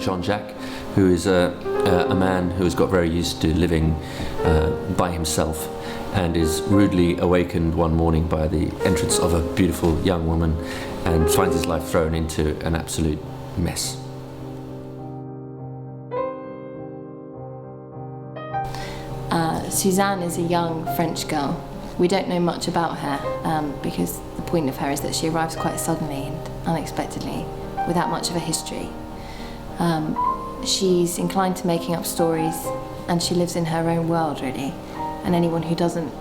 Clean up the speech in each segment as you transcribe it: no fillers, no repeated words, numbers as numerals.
Jean-Jacques, who is a man who has got very used to living by himself, and is rudely awakened one morning by the entrance of a beautiful young woman, and finds his life thrown into an absolute mess. Suzanne is a young French girl. We don't know much about her because the point of her is that she arrives quite suddenly and unexpectedly, without much of a history. She's inclined to making up stories, and she lives in her own world, really. And anyone who doesn't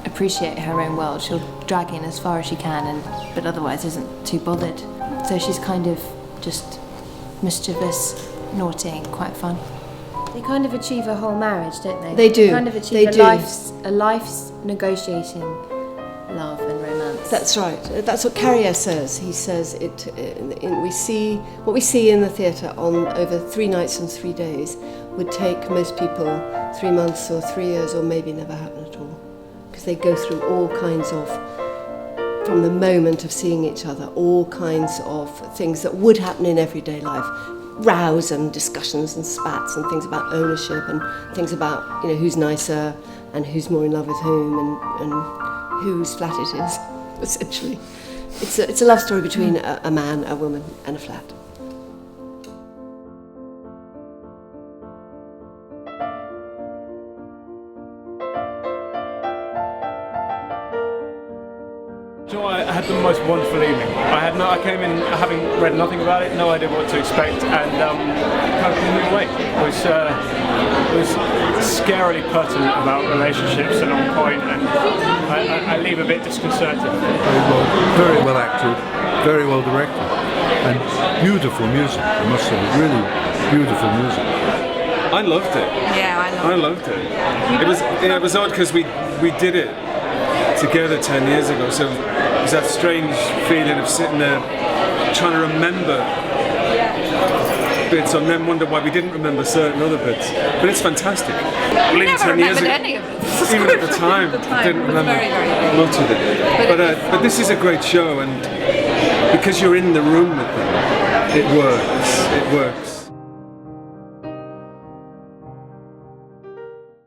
appreciate her own world, she'll drag in as far as she can, but otherwise isn't too bothered. So she's kind of just mischievous, naughty, and quite fun. They kind of achieve a whole marriage, don't they? They do. They kind of achieve a life's negotiating love and romance. That's right. That's what Carrier says. He says what we see in the theatre on over 3 nights and 3 days would take most people 3 months or 3 years, or maybe never happen at all, because they go through all kinds of, from the moment of seeing each other, all kinds of things that would happen in everyday life. Rows and discussions and spats and things about ownership and things about, who's nicer and who's more in love with whom and whose flat it is, essentially. It's a love story between a man, a woman and a flat. I had the most wonderful evening. I came in having read nothing about it, no idea what to expect, and kind of blew me away. It was scarily pertinent about relationships and on point, and I leave a bit disconcerted. Very well acted, very well directed, and beautiful music, I must say, really beautiful music. I loved it. Yeah, I loved it. It was odd because we did it together 10 years ago, so it was that strange feeling of sitting there trying to remember bits and then wonder why we didn't remember certain other bits. But it's fantastic. We never remembered any of it. Even at the time, I didn't remember much of it. But this is a great show, and because you're in the room with them, it works.